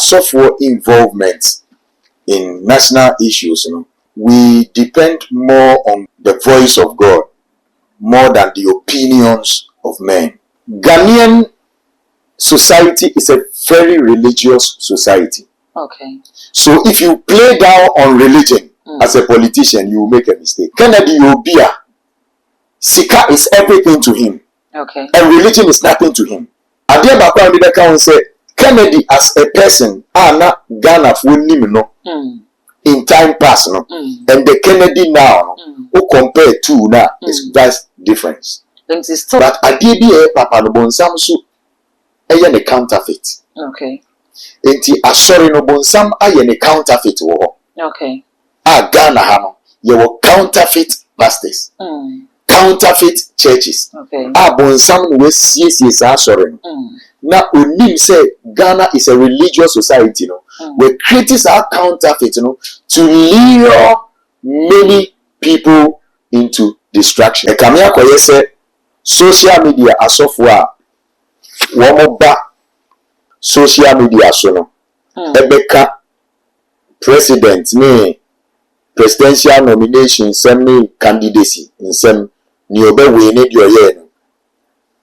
software involvement in national issues, we depend more on the voice of God more than the opinions of men. Ghanaian society is a very religious society. Okay. So if you play down on religion as a politician, you will make a mistake. Kennedy Obia, Sika is everything to him. Okay. And religion is nothing to him. Agyapong Abideka say Kennedy as a person, not Ghana for no. In time past, no. And the Kennedy now, who compare to now, is vast difference. But Agyapong Papa no bonsam so aye ne counterfeit. Okay. Enti asori no bonsam aye ne counterfeit wo. Okay. Ghana ha no ye wo counterfeit pastors. Counterfeit churches. Okay. Bonsam no we sie sa asori no. Na onim say Ghana is a religious society, no. We create our counterfeit, to lure many people into distraction. Ekamia koye say social media asofo womoba social media so no. Ebeka president ni presidential nomination semi candidacy nsem ni obewe ne dio ye no.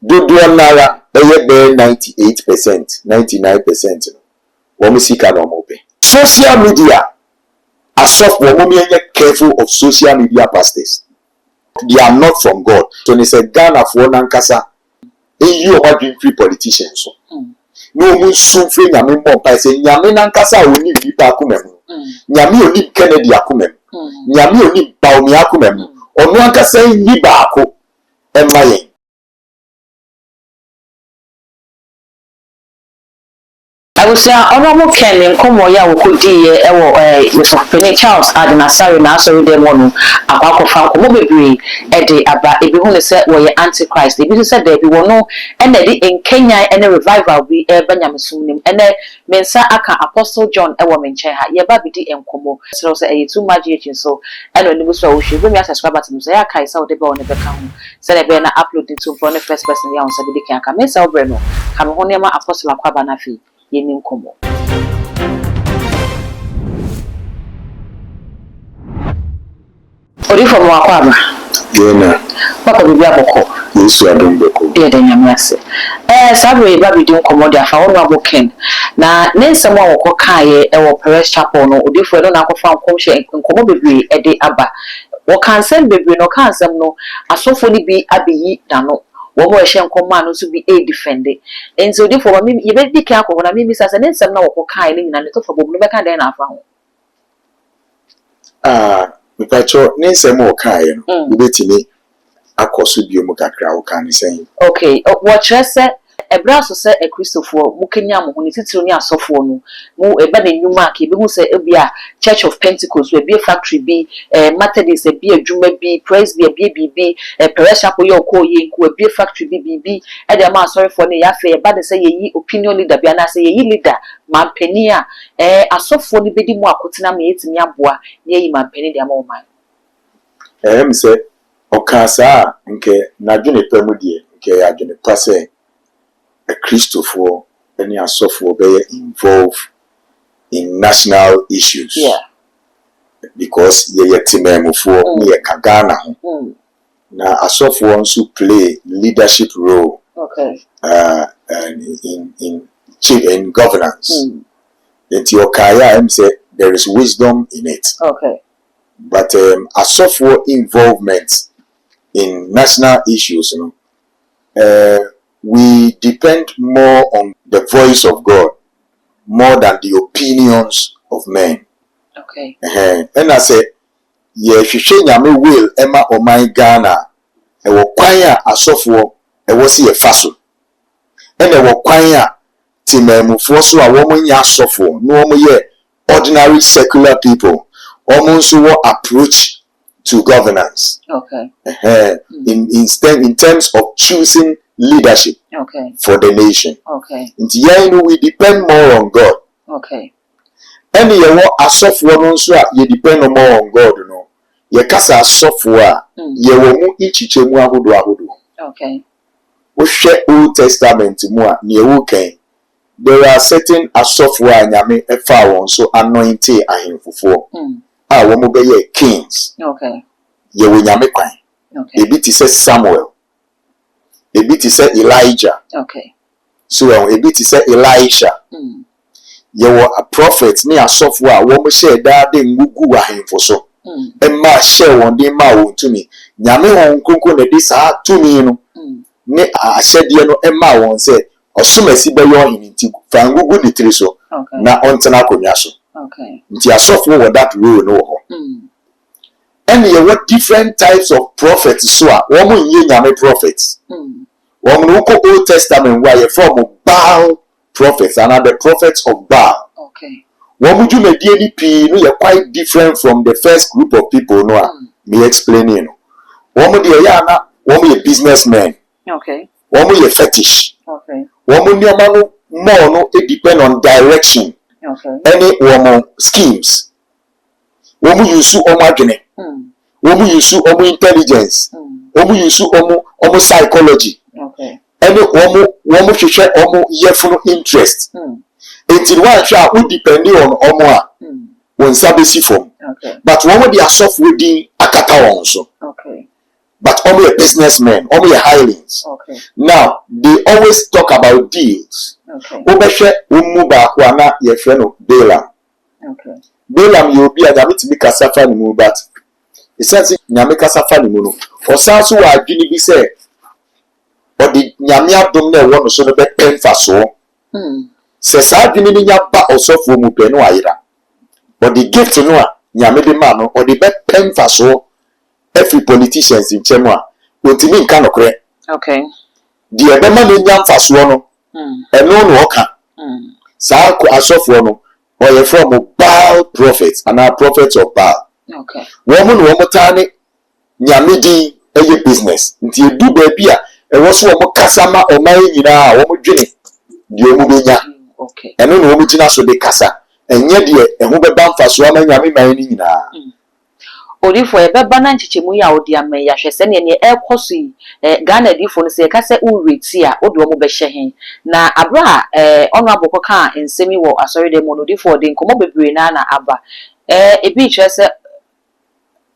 Dodo nara eye be 98%, 99% no. Womu sika no mobe. Social media asof womu yenye careful of social media pastors. They are not from God. So they say Ghana for nankasa you are being free politicians so. No mun soon free nyame mbompa say nyame nankasa oni bipa akumem. Nyame oni Kennedy akumem. Nyame oni Baumi akumem. Onu ankasa yi baako emayen. I was honorable Ken in Comoya Wukudi, Mr. Charles Adinasari, now sorry, the one, Aquaco Franco Mobile, Eddie Abba, if you want to say, well, you're Antichrist. If you said there, we will know, and in Kenya, and a revival be Benjamin Sunim, and then Mensa Aka Apostle John, a woman chair, Yababidi and Como, so say too much, so, and when it was so, she will be a subscriber to Mosaic, I saw the bone of the account, said I better upload it to the first person, young Sabidi can come in, so Breno, come home, Apostle Aquabanafi. Yenim komo. Ori from Wakwaba. Yena. Papa bibi aboko. Yesu adombeko. Ye de nyame ase. Sabre ba bi dun komo dia fa wonu aboken. Na nensem a wokọ kaaye e wo Paris Chapel no odifo no na akọfa nkomhye nkomo bebre e de aba. Wo kansem bebre no kansem no asofo ni bi abeyi dano. Womo ehye nkoma no so bi e defend and so therefore me ye be dike akọ na me bisa se nsem na wokọ kai ni nyina ne to fa bobu no be ka den na afa ho me pacho nsem o kai no we betimi akoso bi o mu kakra wo kan sen okay what chese ebra so se e Christopher mu kenya mo ni titiro ni asofo no mu eba na nyuma ka be hu se ebia Church of Pentecost we be factory bi Methodist be adwuma bi praise be bibi Paris Chapel yo ko ye nko be factory bibi e dey ma sorry for ne ya fe eba de se ye opinion leader bia na se ye leader ma pani a asofo ni bedi mu akotena ma yetimi aboa ne yi ma pani de ma o man se okasa nke na dwene pamu die nke ya dwene pase a Christopher any asofo be involved in national issues. Yeah. Because ye timemufo ye kagana na asofo also play leadership role. Okay. In governance. Then Tiokaya say there is wisdom in it. Okay. But asofo involvement in national issues, we depend more on the voice of God more than the opinions of men. Okay. And I say, yeah, if you change your will, Emma or my Ghana, I will choir asofo, I will see a faso. And I will choir Timemu Fosu, a woman ya sofo, no more ordinary secular people, almost who approach to governance. Okay. In terms of choosing leadership. Okay. For the nation. Okay. We depend more on God. Okay. And you want a software so you depend more on God, no. Ye kasa software ye wo mu ichichemu ahodo. Okay. We share Old Testament mu a ne wo kan there are certain asofwa nyame efa won so anointing ahemfofo a wo mo be kings. Okay. Ye wo nyame kwan. Okay. Ebi ti say Samuel. Ebi ti say Elijah. Okay. So ebi ti say Elisha. Ye wo a prophet ni asofwa wo mo share da de ngugu ahemfo so. Emma share won de ma won tumi. Nyame won konko na di sa tumi no. Ne ahyede no emma won say osumasi be yo hinti fangugu ni tiri so. Na ontena konwa so. Okay. Nti asofo wo that role no ho. And you what different types of prophets so a woman ye nyame prophets. Woman who go Old Testament where you from Baal prophets and are the prophets of Baal. Okay. Woman you may be no you're quite different from the first group of people no me explaining. Woman the yana woman a businessman. Okay. Woman a fetish. Okay. Woman your man more no it depend on direction. Okay. Any woman schemes. Woman you sue omagene. Woman you sue omu intelligence. Woman you sue omu psychology. Okay. Any woman hwehwe omu yefunu interest. Until one shall would depend on omu a won sabesi form. Okay. But woman they are soft within akata won so. Okay. But omu a businessman, omu a hirelings. Okay. Now they always talk about deals. Okay. Obehwe umu ba kwa na yefre no Balaam. Okay. Balaam you be a damit bi kasafa ni mu but esense nyame kasafa ni mu no osanso wa adwini bi se odi nyame adom na ewo no so no be penfa so se sa adwini ni nya ba osofo mu pe no ayira odi gift no a nyame de ma no odi be penfa so every politicians in chemu a otimi nka nokre. Okay. Di ebe ma no nya mfa so no eno no oka sa ko asofo no or you from Baal prophets and our prophets of Baal. Okay. Woman woman tani nyamidi eye business. Nti edu baby a e so woman kasama o mai nyina woman dwene di omu benya. Okay. Eno no woman gina so de kasa. Enye de e ho beba mfa so ama nyame mai ni nyina. Odifo e beba na nchichemu ya odi ama ya hwese ne ne ekoso yi Ghana difo no se kase ureti a odi omo be hye na abra ono aboko ka ensemi wo asori de monodifo de nkomo bebre na aba ebi kire se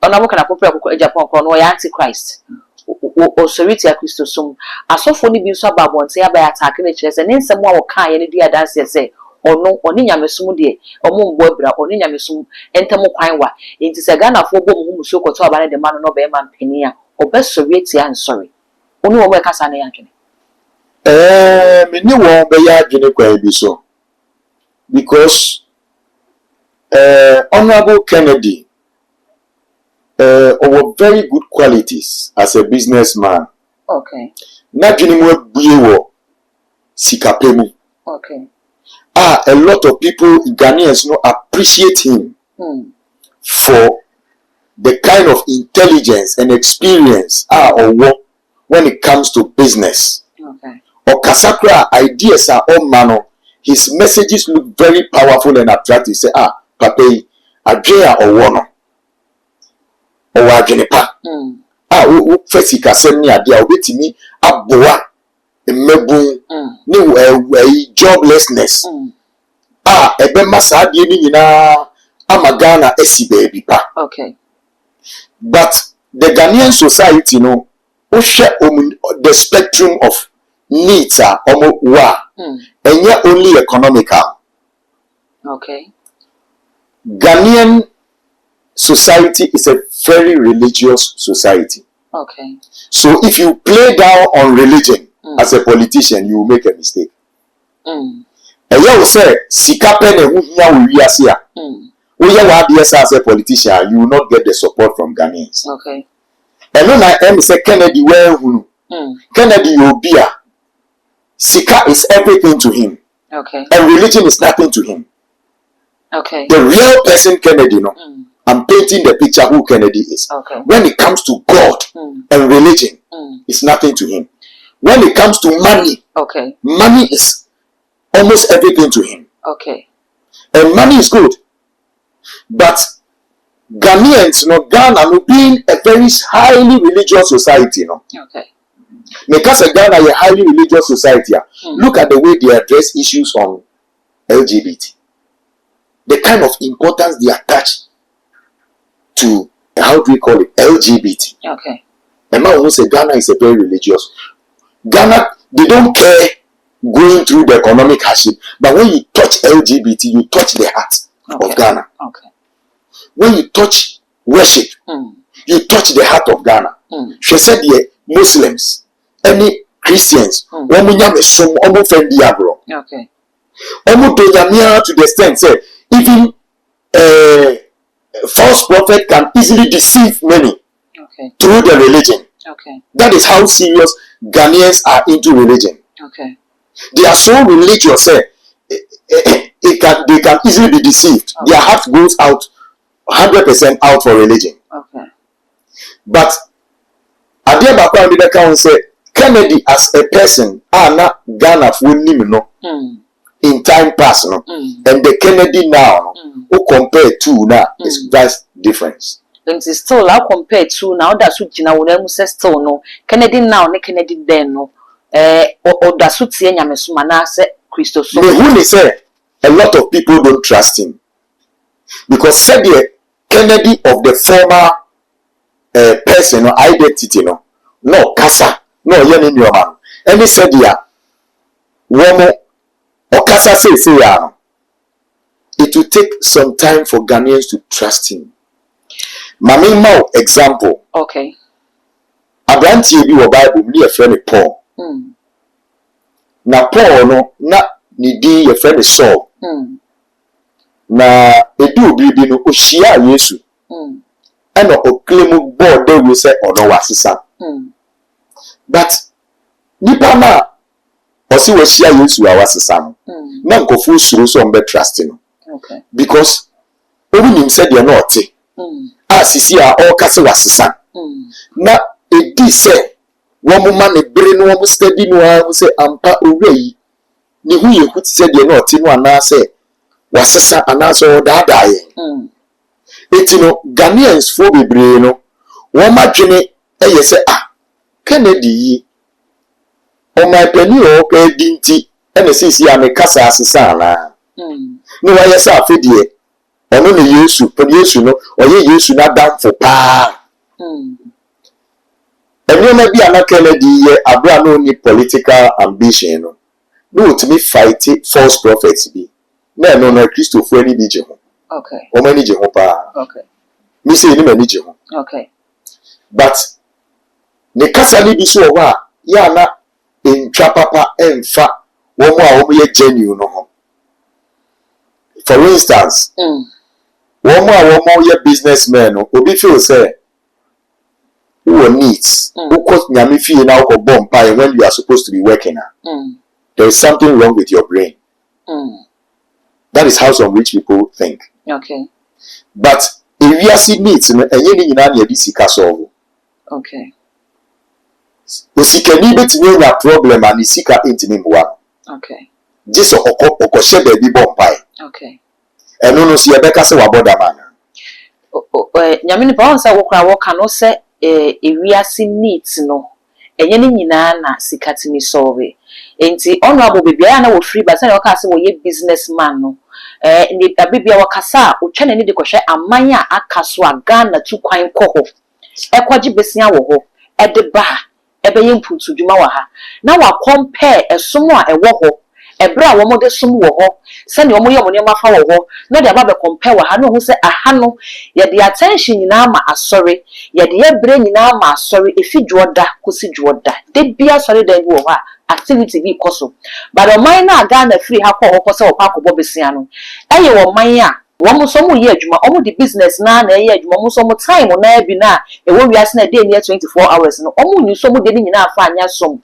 ono aboko na popra akoko Agyapong ko no ya antichrist o soriti a Kristo sum asofo ni bi nso ababonte aba ya attack ne kire se ne nsem a wo kan ye ne dia dance se ono oni nyamesum de omo mbo abra oni nyamesum entam kwan wa enti se Ghana fo bom hu muso koto aba ne de man no be man pani a obesorieti an sorry oni wo be kasa na ya dwene Me ni won be ya dwene kwa bi so because Honorable Kennedy over very good qualities as a businessman. Okay. Na dwene mu abue wo sikapemu. Okay. A lot of people Ghanaians appreciate him for the kind of intelligence and experience or when it comes to business. Okay. Or Kasakra ideas are all manner. His messages look very powerful and attractive. Say, Papa, Adria or Wono or Wagenipa. First, he can send me a dear with me, a boa, a mebu, no joblessness. Ebe masa di ni na amagana esi baby pa. Okay. But the Ghanaian society no o share the spectrum of needs are and yet only economical. Okay. Ghanaian society is a very religious society. Okay. So if you play down on religion as a politician, you will make a mistake. And you will say, Sikapen and Wia will be here. As a politician, you will not get the support from Ghanaians. Okay. And when I am say Kennedy, where Kennedy will be Sika is everything to him. Okay. And religion is nothing to him. Okay. The real person Kennedy, no. I'm painting the picture who Kennedy is. Okay. When it comes to God and religion, it's nothing to him. When it comes to money, okay, money is almost everything to him. Okay. And money is good. But Ghanaians, Ghana, being a very highly religious society, okay, Because Ghana is a highly religious society. Look at the way they address issues on LGBT. The kind of importance they attach to, how do we call it, LGBT. Okay. And now who say Ghana is a very religious. Ghana, they don't care going through the economic hardship, but when you touch LGBT, you touch the heart of Ghana. Okay. When you touch worship, you touch the heart of Ghana. She said the Muslims, any Christians, okay. To the extent say even false prophet can easily deceive many through the religion. Okay. That is how serious Ghanaians are into religion. Okay. They are so religious, they can easily be deceived. Okay. Their heart goes out 100% out for religion. Okay. But Agyapong did account say Kennedy as a person not Ghana for no in time past no and the Kennedy now who compare to now is vast difference. It's still how compared to now that's what you know still no Kennedy now ne Kennedy then no or that's what you nyamesumana say Christo so who say a lot of people don't trust him because said the Kennedy of the former person or identity no kasa no yeni nyoma any said ya womo or kasa say ya it will take some time for Ghanaians to trust him. Mami Mao example. Okay. Abranti bi wo Bible ni ye friend Paul. Na Paul no na ni din ye friend Saul. Na edu obi no ohia Yesu. And o claim board dey we say ono wasesa. But nipa na o si we hia Yesu awasesa. Na nkofu suru so mbe trust no. Okay. Because obi nim say dey na ote. Sisi a all kase wasesa. Na edi say woman man e bere no wo steady no a say ampa owei ni hu ye hu say dey na ote no ana say wasesa ana so dada ye. Eti no Ghanaians fo bebre no wo ma dwene eye say Kennedy yi o my penny o ka dinti ene sisi a me kasa asesa na. No wa ye say afedie ono ne Yesu no oye Yesu na damfo pa eno na bia na Kennedy ye abra no ni political ambition no utimi fight false prophets bi na eno na Christopher ni bi je ho. Okay. O mani je ho pa. Okay. Mi say ni mani je ho. Okay. But ne kasa ni bi so ho ya na entwa papa emfa wo mo a wo ye genuine no ho. For instance, woman your businessman obi feel say who needs who cost nyame fee na ko bomb pie when you are supposed to be working. There is something wrong with your brain. That is how some rich people think. Okay. But if you see needs no enye ni nyina na sika solve. Okay. Osika ni betimi nya problem and sika intimi mwa. Okay. Just okoshe baby bomb pie. Okay. Eno no si ebeka se waboda man. Nyame ni pa onsa wokra woka no se ewiase needs no enye ni nyina na sikatimi solve. Enti ono abo bibia na wo free ba se na woka se wo ye businessman no ni abibia wakasa otwa na ni de kohwe amanya akaso Ghana tu kwan koho ekwaji besia wo ho ede ba ebeye mputu dwuma wa ha na wa compare esomo a ewo ho ebra wo mo de som wo ho se ne omo ye mo ne ma fa wo ho no de aba be compare wa ha no hu se aha no ye de attention nyina ma asori ye de ye bre nyina ma asori efi dwoda kosi dwoda de bia sori da bi wo ha activity bi koso but o man na Ghana free ha ko ho se wo pa ko bobesia no eye wo man a wo mo so mo ye adwuma o mo di business na ye adwuma mo so mo time na bi na e wo wiase na dey near 24 hours no o mo ni so mo de ni nyina afa anya som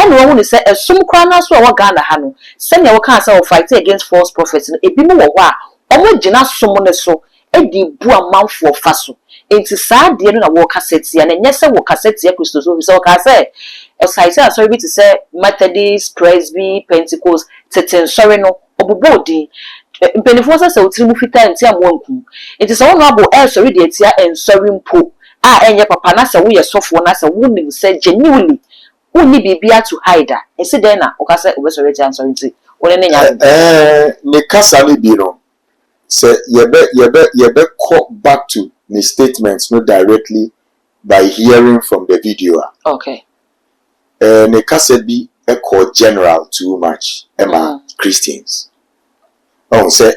ene wo ni se esom kra na so wo Ghana ha no se ne wo kan se wo fight against false prophets no ebi mo wo ho a o mo gina som ne so e di bu amanfo fa so enti saa de no na wo cassette ya na nye se wo cassette ya Christo so wo ka se excited sorry to say Methodist, Presby, Pentecost teten sorry no obobodi mpenifo se otiri mu fita ntia mwanku enti se wono abo sorry de tia en sorry mpo a enye papa na se wo ye sofo na se wo nim se genuinely Uni bibia to hide. E se den na o ka se obesore ti ansori ti. Wole ne nya. Ne kasa ni bi no. Say yebe call back to the statements not directly by hearing from the video. Okay. Ne kasa bi call general too much Emma Christians. Oh say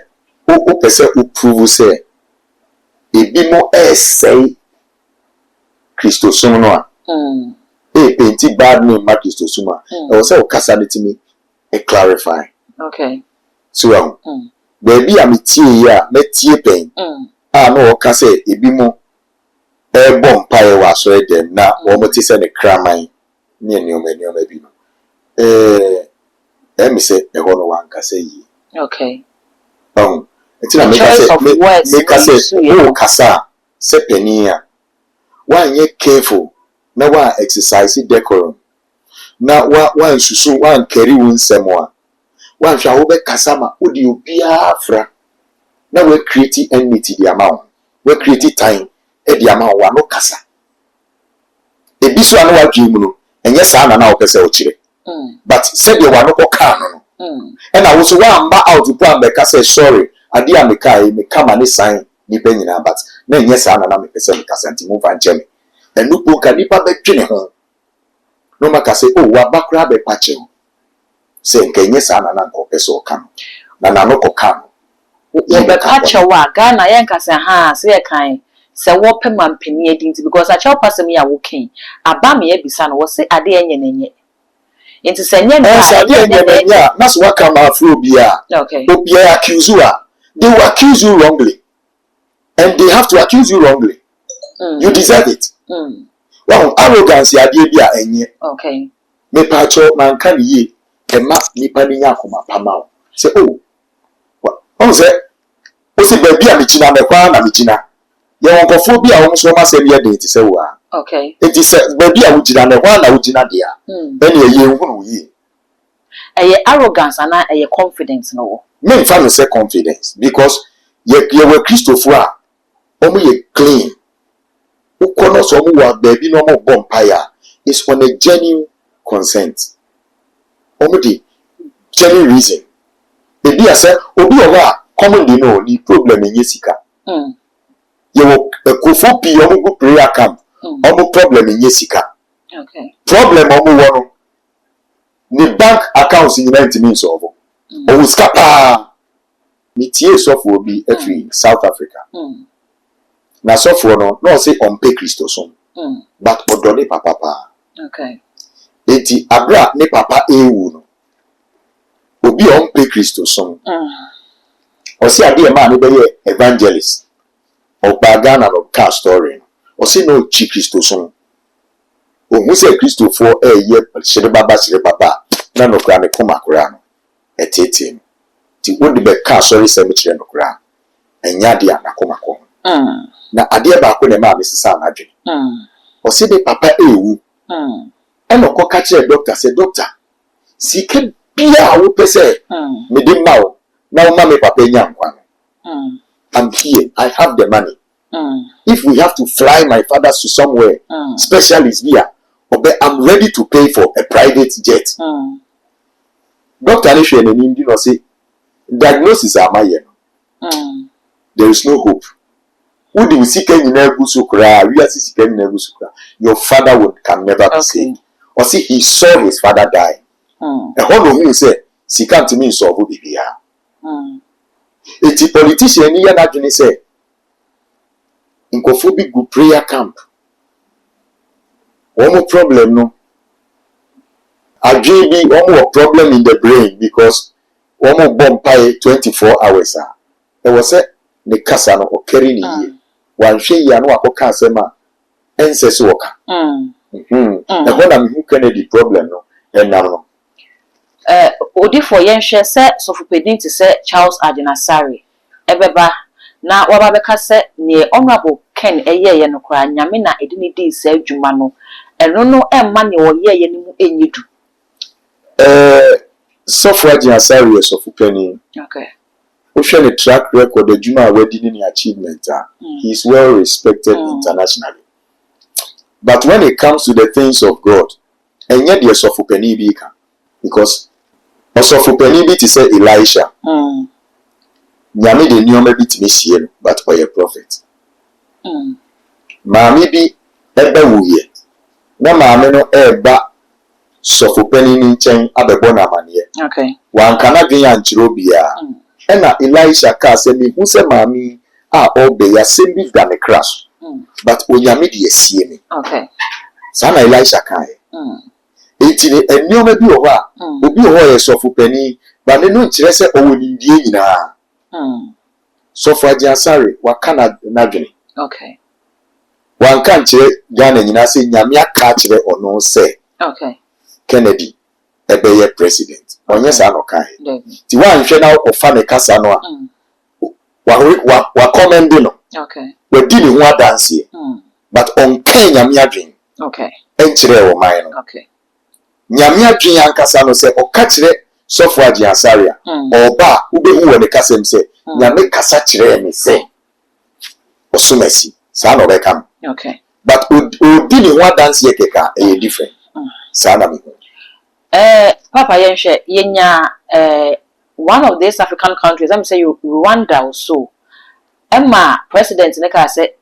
o pese o prove say ebi mo say Christosum no a. Painti bad name ma Christosum a. O say o kasa ni timi clarify. Okay. So baby am tie ya na tie pen no ka say ebi mo bom pae wa so dem na wo mo ti se ne kraman ne enioma bi no me say e ho no wan ka say yi. Okay. Enti na me ka say o kasa se pani a wan ye careful na wan exercise decorum na wan susu wan carry won semwa wan hwa wo be kasa ma wo di obi afra na we create enmity the amount we create time the amount wa no kasa ebi so anu wa dwem no enye saa na wo pese o kire but said you wa no ko ka no and I was one ma out to plan be kasa sorry ade a me kai me kama ne sign ni pa nyina but na enye saa na me pese me kasa nti mo fa nche me enu po ka nipa be twene ho no maka say oh wa bakra be pache say nke enye saa na ko pese o ka na no ko ka wo be pache wa Ghana yen kasa ha say kan se wo pe mampani edinti because a chaw pasem ya wo ken aba me ebisa no wo say ade enye nenye enti se nye na na so waka ma afro bia okay obi accuse you they will accuse you wrongly and they have to accuse you wrongly you deserve it wow arrogance ya ade bia enye okay me pacho man kan ye ema nipa ni yakoma pama say oh on say o si ba bia me china me kwa na me china ye won kofo bia wo so ma se me dey ti say wa okay enti say ba bia wo gina me kwa na wo gina dia ene ye nhunu yi eye arrogance ana eye confidence no wo me fa no say confidence because ye we Christopher a omo ye clean ukono so omo wa ba bi no omo bompire is on a genuine consent omo di genuine reason e bi ase obi o wa common dey no the problem enye sika ye wo ekofo pi omo go prayer camp omo problem enye sika okay problem omo wo no ni bank accounts in 90 means of o scapa ni tie sofo obi every South Africa na sofo no say on pay Christosom but odole papa okay enti abra ne papa ewu no obi on pay Christosom o say ade ma ne be evangelist o Ghana no car story o say no chi Christosom o mu say Christopher ye shire baba na no kra ne koma kra no etete ti wodi be car story say me kire no kra enya de anakoma ko na ade ba ko ne ma me sesa na dwe o say be papa ewu e no ko ka kire doctor say doctor sike bia wo pese me di ma o na o ma me papa nya nkwa I'm here. I have the money. If we have to fly my fathers to somewhere, specialist here, I'm ready to pay for a private jet. Doctor Alisha and Indian say, diagnosis are my there is no hope. Who do we see Kenny Nebusukra? We are seeking Nebusukra. Your father can never be saved. Or see, he saw his father die. A whole of him said, she can't to me so who be here. It's a politician here that you say, in Kofobi good prayer camp. One more problem, no. A JB, one more problem in the brain because one more bomb pie 24 hours. There was a the casano or carrying ye. One she ya no a casema and says worker. And when I'm who can the problem, no, and now. Odi for yenhwe se sofopedin ti se Charles Adinasari ebeba na wababeka se ne honorable Ken eyeye no kra nyame na edini di se adwuma no eno no emma ne oyeye ni mu enyidu Software Adinasari sofopeni okay we share the track record adwuma we di ni achievement he is well respected internationally but when it comes to the things of God And yet the suffer penny be because also penny be to say Elisha. Nyame de nyoma bi timi hie but for a prophet. Maame bi ebe wuye. Na maame no eba sofo pani ni nchen abebo na amane. Okay. Wan kana dwen ankyiro bia. Na Elisha ka se mi hu se maame a obe ya sembi da me crash. But onyame de asie me. Okay. Sana Elisha ka e. Enti nyoma bi wo ha. Obi wo ye sofo pani ba ne no nkyere se owoni ndie nyina. Sofo Agyasare wakana nadwene. Okay. Wanka nkyere Ghana nyina se nyame aka kyere ono se. Okay. Kennedy ebeye president. Onye sa no kai. Ti wanhwe na ofa ne kasa no a. Wa commend no. Okay. We di ni ho adanse. But on kan nyame adwen. Okay. Enkyere wo man no. Okay. Nyame adwen ankasa no se oka kyere Sofo Agyasare a. Oba ubehu wo ne kasa m se nyame kasa kyere me se. Osumasi. Sa no be kam. Okay. But odi ni ho adanse keka e different. Sa na me. Papa yenya one of these African countries, let me say Rwanda or so. Emma president neka say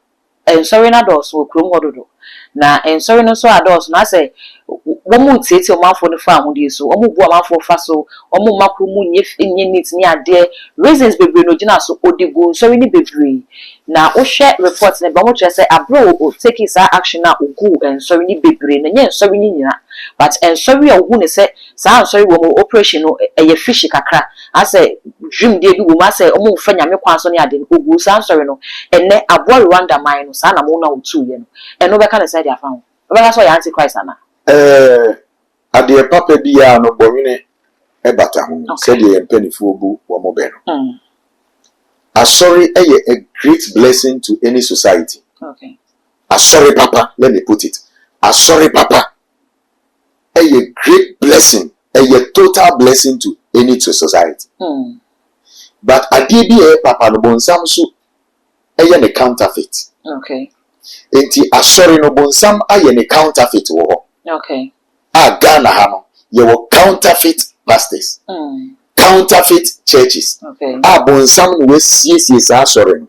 sorry na dos wo krom hododo. Na sorry no so ados na say womu tieti o manfo no fa ho die so. Omu bu manfo fa so, omu makro mu nye nit ni ade reasons bebre no gina so odigo sorry ni bebre. Na o share report na ba mo say abro o take isa action na ogu sorry ni bebre na nye sorry ni nyina. But sorry ogu ne say sa sorry wo operation no eye fish kakra. I say dream dey bi wo ma say omu fa nyame kwan so ne ade ogu sa sorry no enne abo Rwanda man no sa na mo na otu ye no. Eno be ka na say dia fa ho. Be ka so ya antichrist ana. Ade papa bia no bowene ebata ho se de empanifo bu wo mo be no. Sorry a great blessing to any society. Okay. Sorry papa, let me put it. Sorry papa. A great blessing, a total blessing to any society. But a papa no bonsam so a counterfeit. Okay. Enti sorry no bonsam a counterfeit wo. Okay. Ghana ha no ye wo counterfeit pastors. Counterfeit churches. Okay. Bonsam no we sie sorry.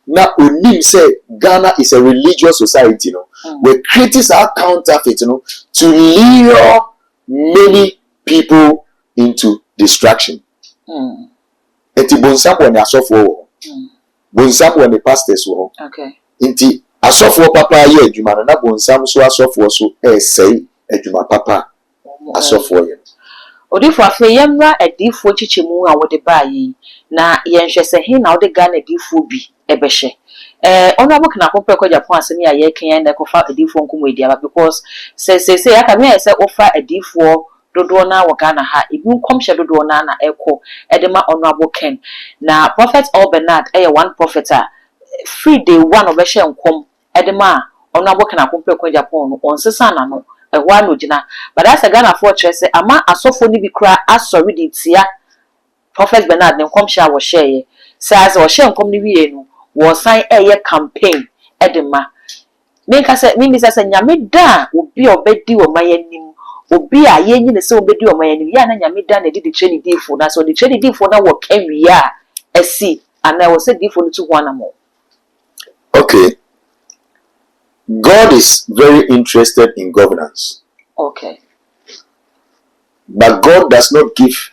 Now onim say Ghana is a religious society no. Where critics are counterfeit no to lure many people into distraction. Enti bonsam woni asofo wo. Bonsam woni pastors wo. Okay. Enti asofo papa ye adwuma no na bonsam so asofo so sei adwuma papa asofo ye. Odifo afa yemra adifo chichemu a wode baayi na yenhwe se he na wode Ghana adifo bi ebehye. Ono abokna kopɛ kwa Japan asemi a ye kan na kofa adifo nkomo edi aba because say aka me say ofa adifo dodo na wo Ghana ha ebi nkomhye dodo na ekɔ edema ono aboken na prophet Al Bernard one prophet a free day one obehye nkom edema ono abokna kopɛ kwa Japan no onsesa na no ehwa no gina but as a Ghana for say ama asofo ni bi kra asori di tia prophet Bernard ne nkomhye a wo share say as wo share nkom ni wie no wo sign campaign edema menka say mimi say nyame da obi obedi wo mayanim obi a yenyi ne say obedi wo mayanim ya na nyame da na di training difo na so di training difo na wo kanwi a esi ana wo say difo no to ho anamo. Okay. God is very interested in governance. Okay. But God does not give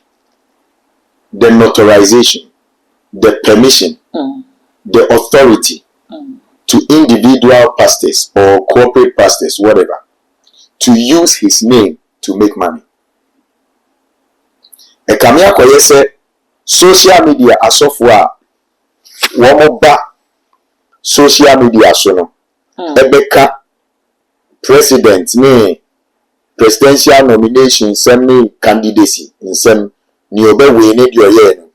the notarization, the permission, the authority to individual pastors or corporate pastors, whatever, to use his name to make money. A kamia koye se social media asofwa womoba social media so no ebeka president ni presidential nomination sem candidacy nsem ni obewe ni dio ye no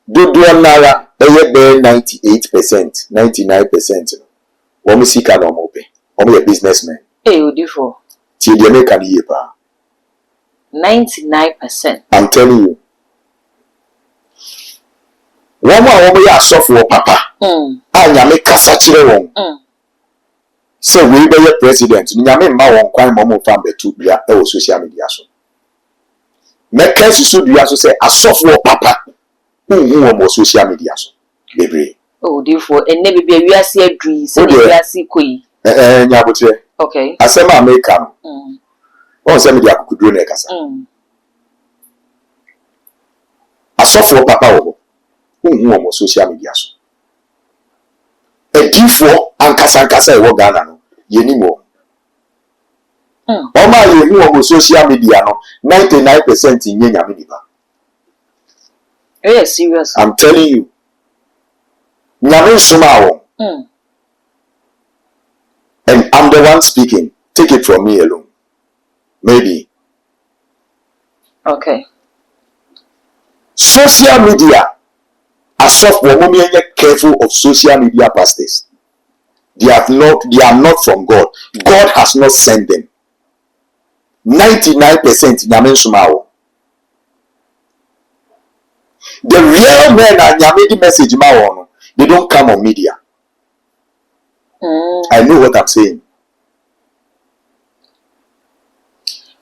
dodo nara eye be 98%, 99% no wo sika no mo be wo ye businessman Odifo ti de make an pa 99%. I'm telling you wo ya asofo papa anya me kasa kire won So we be your president. Nyame mma won kwan mo fa betu bia e wo social media so. Make susu dua so say asofo papa. Who mo social media so. Bebre. Oh, therefore, and never be a wiase adri, so wiase koi. Nyabotre. Okay. Asema America no. On say media kukudro na kasa. Asofo papa wo. Who mo social media so. Edifo ankasa e wo Ghana no. Yeni mo. Oma ye hu social media no 99% nye nyame nipa. Yes, serious. I'm telling you. Nyame suma wo. And I'm the one speaking. Take it from me alone. Maybe. Okay. Social media. As of women careful of social media pastors. They are not from God. God has not sent them. 99% nyame suma wo. The real men are nyame message ma wo no. They don't come on media. I know what I'm saying.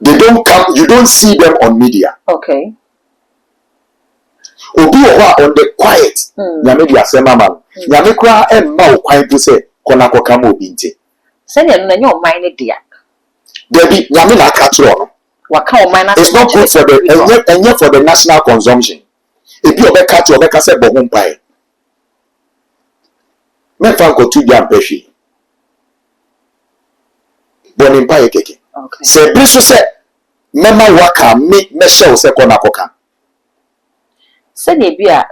They don't come, you don't see them on media. Okay. Obi on the quiet. Nyame di asema man. Nyame kwa emma o kwan to say kona koka ma obi nte. Say na nyo mind ne dia. Debi nyame na aka tro no. Waka o mind na. It's not good for the for the national consumption. Ebi obeka to obeka say bo ho mpai. Me fan ko tu bia mpehwe. Boni mpai keke. Okay. Se bi so say mema waka me hye say kona koka. Say na bia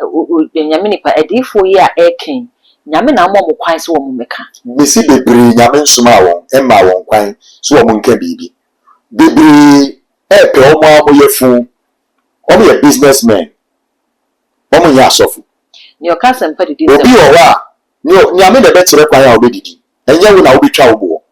nyame nipa edifo yi a eken. Nyame na mo kwan se wo mo meka. Mesi bebre nyame nsoma won emma won kwan so wo nka bibi. Bebre pe omo yefu. Omo ye businessmen. Omo ye asofu. Ni okasa mpa didi. Obi owa nyame de be kire kwan a obedidi. Enye wo na obetwa wo.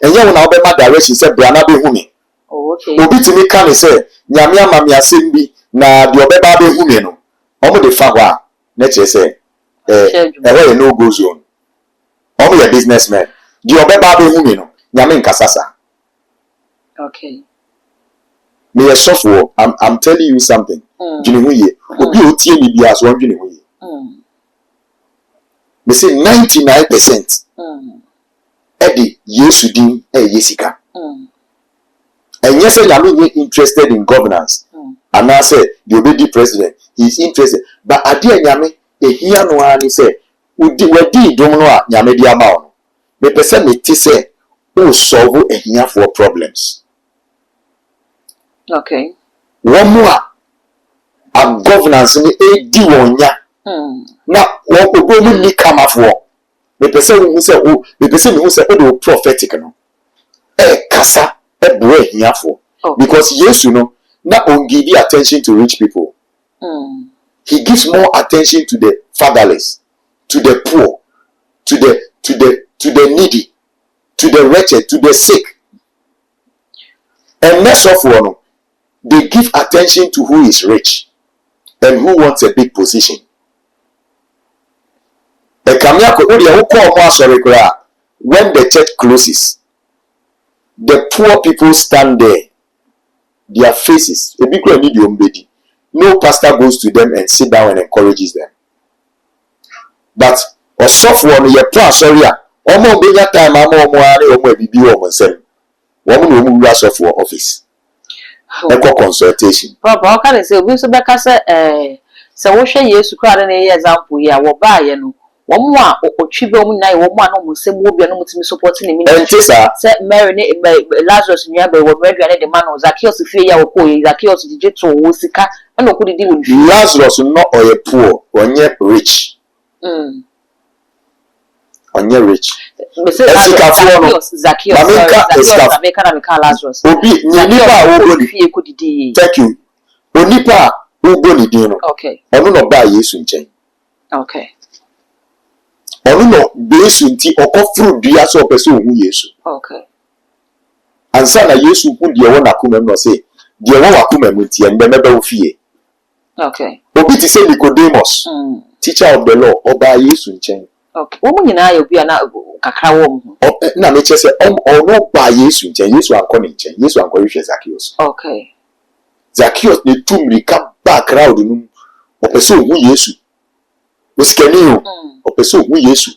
Enye wo na obema direction say bra na be hu me. Oh, okay. Obi timi ka ne say nyame amame asem bi na de obeba be hu me no. Omo de fa wa na kire say where no go zone. Omo ye businessmen. De obeba be hu me no. Nyame nkasasa. Okay. Me a software, I'm telling you something. Jini hu ye. Obi o tie ni bia so jini hu ye. Me say 99%. Edi Yesu din yesika. And yes, I'm interested in governance. And I say the obedi president, he's interested. But adi nyame here no ani say we di dom no a nyame di ama no. Me pese me ti say o solve here for problems. Okay. One more a governance ni edi wonya. Na wo obomu ni kama for. Me pese we say o me pese me say o prophetic no. Kasa ebwe here for. Because yes, you know, not on give attention to rich people. He gives more attention to the fatherless, to the poor, to the needy, to the wretched, to the sick. And less of one, they give attention to who is rich and who wants a big position. When the church closes, the poor people stand there. Their faces, no pastor goes to them and sit down and encourages them. But or software your plan sorry, almost be that time I'm software office. Echo consultation. Papa, how can I say we so back so we share yesu kra na example here wo ba ye no wo mo a otwibe wo nyai wo mo a no mo sem wo bia no mo timi support ni ministry say Mary ne Lazarus nua be wo aduane de man Zacchaeus fie ya wo ko Zacchaeus dije to wo sika na ko didi wo Lazarus not or poor onye rich onye rich Zacchaeus Lazarus obi nipa wo go fie ko didi thank you onipa wo go ni din no okay onu no ba Yesu nchen okay onu no Yesu nti okofuru dua so opese ohu Yesu okay ansa na Yesu hu de wo nakoma no say de wo wakoma mu nti en be wo fie okay obi ti say Nicodemus teacher of the law oba Yesu nchen Okay. Woman na you be na kakra wo mu. Na me che say no ba Yesu nchen Yesu anko ne nchen Yesu anko hwe Zacchaeus. Okay. Zacchaeus ne tumrika ba crowd nu opese ohu Yesu. Osikani o opese ohu Yesu.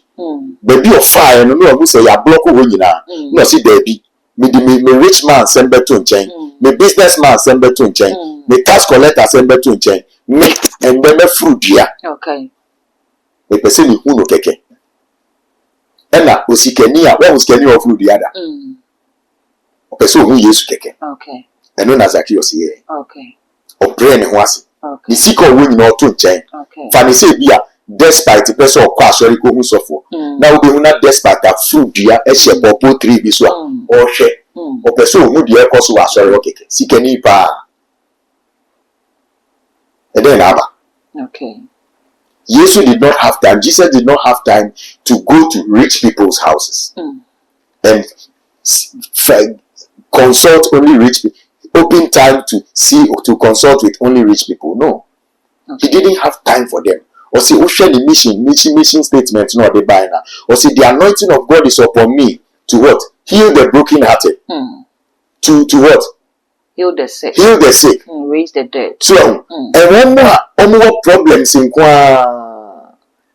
Baby of fire no no say ya block ho nyina. No see there be me rich man send beto nchen. Me businessman send beto nchen. Me tax collector send beto nchen. Me and me fruit dia. Okay. Me pese ni hu no keke. Ena osikani a wa osikani of fruit dia da. Opese ohu Yesu keke. Okay. Eno na Zacchaeus here. Okay. Obre ne ho ase. Okay. Ni sika wo nyina oto nchen. Okay. Fa ni say bia despite person of kwa sorry ko hu sofo. Na wo be hu na despite a fruit dia e she popo tree bi so a o hwe. O person ohu dia e koso wa sorry okeke. Sika ni pa. And then aba. Okay. Jesus did not have time. Jesus did not have time to go to rich people's houses and consult only rich people. Open time to consult with only rich people. No, he didn't have time for them. Or say, "Oh, share the mission statement." No, they buy now. Or say, "The anointing of God is upon me to what? Heal the brokenhearted." To what? Heal the sick. Heal the sick. Raise the dead. So, and one more problems in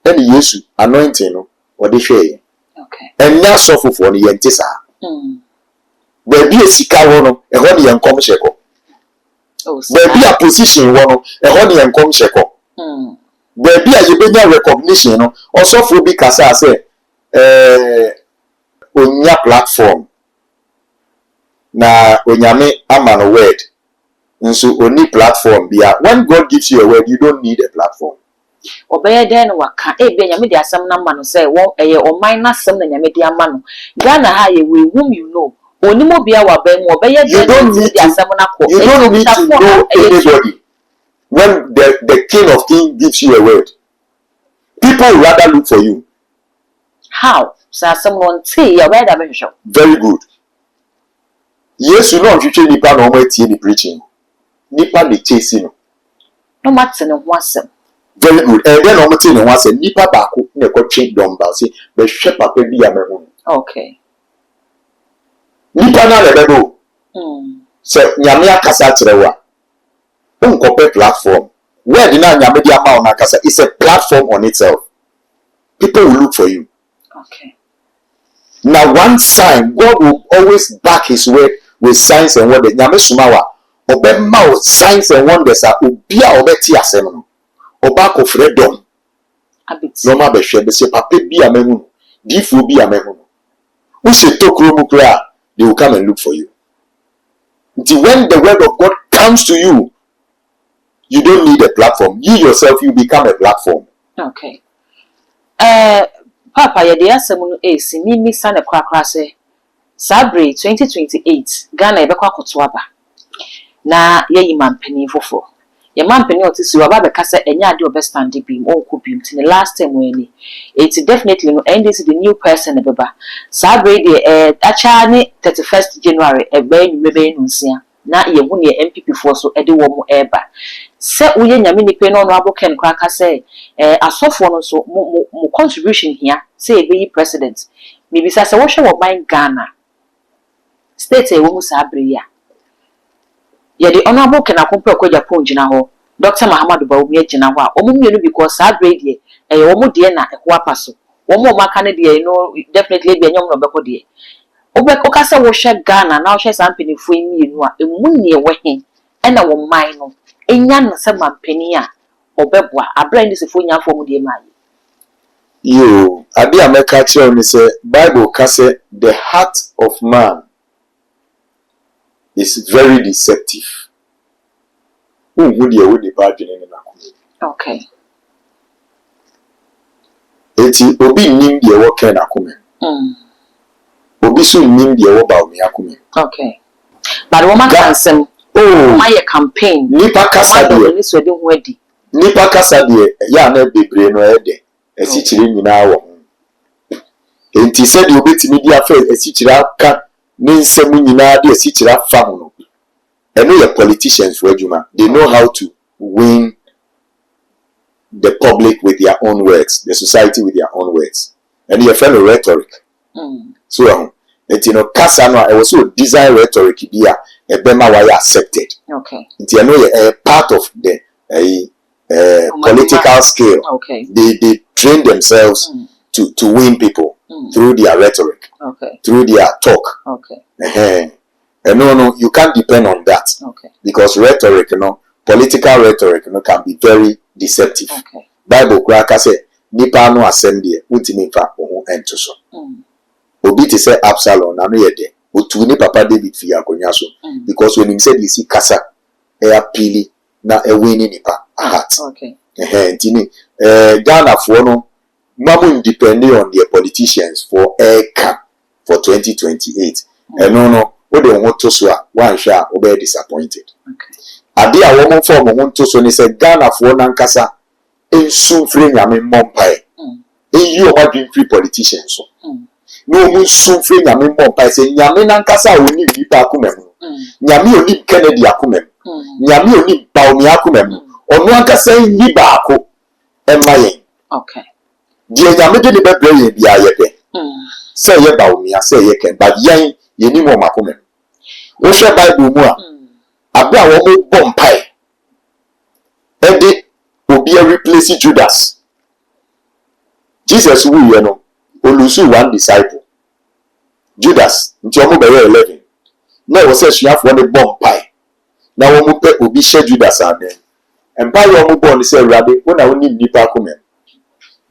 any Jesus anointing no or they share. Okay. And now suffer for the yentisa. Baby a sika wono e ho ne yankom sheko. Oh, baby a position wono e ho ne yankom sheko. Baby a yebenya recognition no osofo bi kasa say onya platform na onyame ama no word. Nso oni platform bia when God gives you a word you don't need a platform. Obey den waka e be nyame de asem na ma no say wo eye o man na asem na nyame de ama no Ghana ha ye we whom you know onimo bia wa ba mu obey den de asem na ko you don't need to know anybody when the king of kings gives you a word. People will rather look for you. How sa asem no nti ya where da be hwehwe. Very good. Yes, you know hwehwe nipa na o ma tie ni preaching nipa le chase no matter no ho asem. Very good. And then I'm telling you once a nipa baako na ekotwe domba say be hwe papa bi ya mehu. Okay. Nipa na le bebo. So nyame akasa kire wa. Unkope platform. Where the na nyame di ama ona akasa is a platform on itself. People will look for you. Okay. Now one sign, God will always back his word with signs and wonders. Nyame sumawa obemma signs and wonders are obi a obeti asem no. Oba ko freedom abiti no ma be hwe be se papa bi amehu difu bi amehu who se tokro mu kra they will come and look for you until when the word of God comes to you you don't need a platform. You yourself you become a platform. Okay. Papa ye de asem no esi mi sa ne kwakra se Sabre 2028 Ghana e be kwakoto aba na ye yimampani fofo ye mampani otisi wa ba be kasa enya ade obestand bi onko bi mti last time we it's definitely no and this is the new person e beba Sabre de acha ni 31st January e ba nyumebe nunsia na ye hu ne MPP fo so e de wo mu eba se uye nyame ni pe no no aboken kwa kasa asofo no so mo contribution here say e be president me bisa se wo hwe wo ban Ghana state e wo mu Sabre ya ye the honorable kenakompo ko Agyapong gina ho Dr. Mahamadu Bawumia gina ho a omumienu because Sabre de omu de na ho apaso omu maka ne de no definitely be anyom no beko de okasa wo hwe Ghana na wo hwe sampani fo mienu a emu ne we he na wo man no enya na se mampani a obeboa abra ndi se fo nya fo mu de mai Yo ade ameka kire me say Bible ka say the heart of man is very deceptive. Who would you with the bad in na okay eti obi nim de wo ken akome obi so nim de wo ba omi akome okay but woman cancel my campaign nipa kasa de ni so de ho adi nipa kasa de ya na bebre no ede esichire nyina wo enti se de obetimi di afa esichire aka ne nsem nyina de esichire afa ho no eno ye politicians for adwuma they know how to win the public with their own words, the society with their own words. And your friend rhetoric. So, kasa no I also desire rhetoric be a bema why accepted. Okay. You know a part of the political scale. Okay. They train themselves to win people through their rhetoric. Okay. Through their talk. Okay. And no, you can't depend on that. Okay. Because rhetoric, political rhetoric, can be very deceptive. Okay. Bible cracker say, nipa no assembly, untimi fa oho ento so. Obi te say Absalom na no ye de. Otu ni papa David fi akonya so. Because when him said he see kasa, e apili na e wini nipa heart. Okay. Ntini Ghana for no mamu depending on their politicians for for 2028. And no what they want to so one share be disappointed. Okay. Ade a wo for mo want to so ni say Ghana for nankasa ensu free nyame mompai. Eyi o ma free politicians so. No mu su free nyame mompai say nyame nankasa oni nipa akomam. Nyame oni Kennedy akomam. Nyame oni Baumi akomam. Onu ankasa yi baako emayen. Okay. Die nyame de ne bebre ye bia ye pe. Say ye Baumi say ye ken but yen ye ni mo makomam. Wo hwe Bible mu a abia wo mo bompai. Ede obi a replace Judas. Jesus who you know, olusu one disciple. Judas, nti omo be 11. Na wo say suafo ne bompai. Na wo mo pe obi hye Judas amen. Empa yo mo born say Awurade, wo na wo ni nipa komem.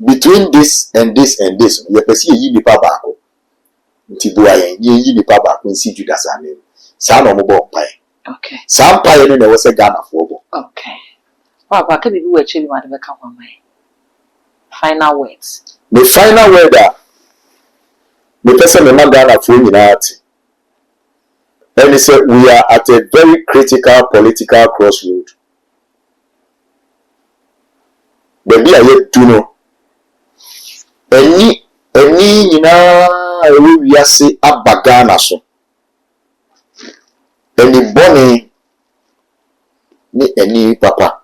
Between this and this and this, you pesi yi nipa baako. Nti do ayen, yi nipa baako nsi Judas amen. Sa na omo bompai. Okay. Sa mpa ye ne wo say Ghana fo bo. Okay. Papa, can you be actually one of the come final words? The final word the person the man Ghana for unity. And he said we are at a very critical political crossroad. Baby, I yet do know. Any we are say abagana so. Any bonny ni any papa.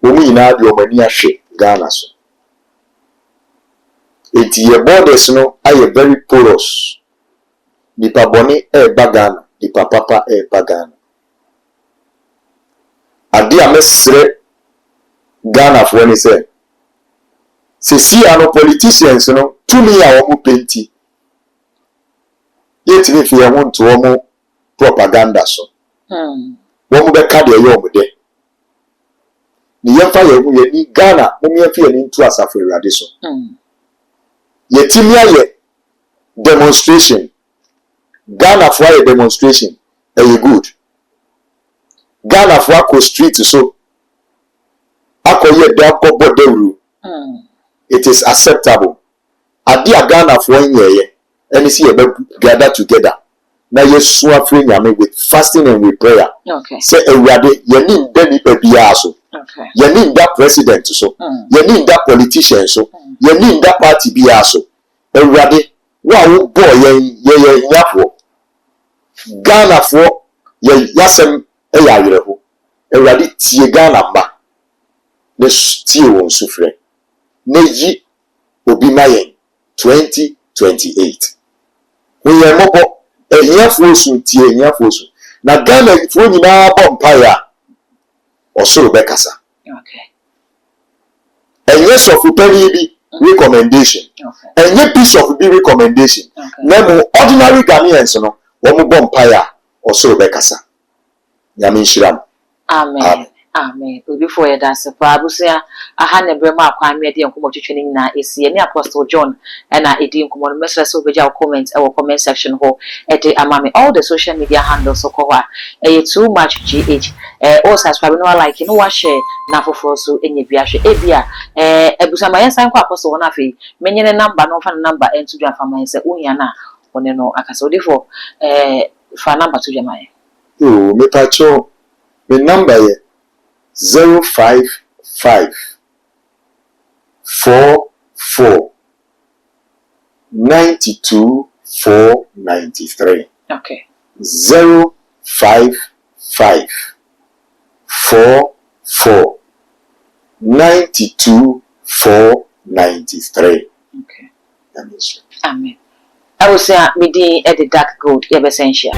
Women na the omani ahwe Ghana so. Eti ye borders no are very porous. Nipa boni Ghana, nipa papa Ghana. Ade a mesre Ghana for ni say. Se si ano politicians no tumi a wo penti. Yeti me fi e won to wo propaganda so. Wo be ka de ye wo de. Ni yemfa ye ni Ghana mo me fi ni ntu asafo Awurade so. Ye timi aye demonstration. Ghana for a demonstration e good. Ghana for a street so. Akoye da ko bodewru. It is acceptable. Adia Ghana for ye and see ye gather together. Na ye sua free nyame with fasting and with prayer. Okay. Say Awurade ye ni ndani pe bia so. Okay. You need that president so. You need that politician so. You need that party be so. Everybody, wow boy ye nyafo. Ghana for ye yasem eyayreho. Everybody tie Ghana mba. Ne tie won sufre. Ne yi obi mayen 2028. We ye mobo enyafo so tie enyafo so. Na Ghana fo nyina bo mpaya. Osoro bekasa. Okay. And yes of be recommendation. Okay. And yes piece of be recommendation. Okay. Nemo ordinary Ghanaians no womu bompire osoro bekasa. Nyame shiram. Amen. Amen. Before you dance, Pabusia, I had a brema kwame de nkomo twetwe na esi ni Apostle John and I edi nkomo mesra so beja comment our comment section ho ede amame all the social media handles so ko ha too much gh all subscribe no like no wa share na foforo so enye bia hwe ebia ebusama yensan kwa Apostle wona afi menye ne number no fa number entu dwa fa man se ohia na one no akasa odefo fa number to dwa man me pacho me number ye 055 44 92 493. Okay. 055 44 92 493. Okay. Amen. Amen. I will say, me the dark gold, essential.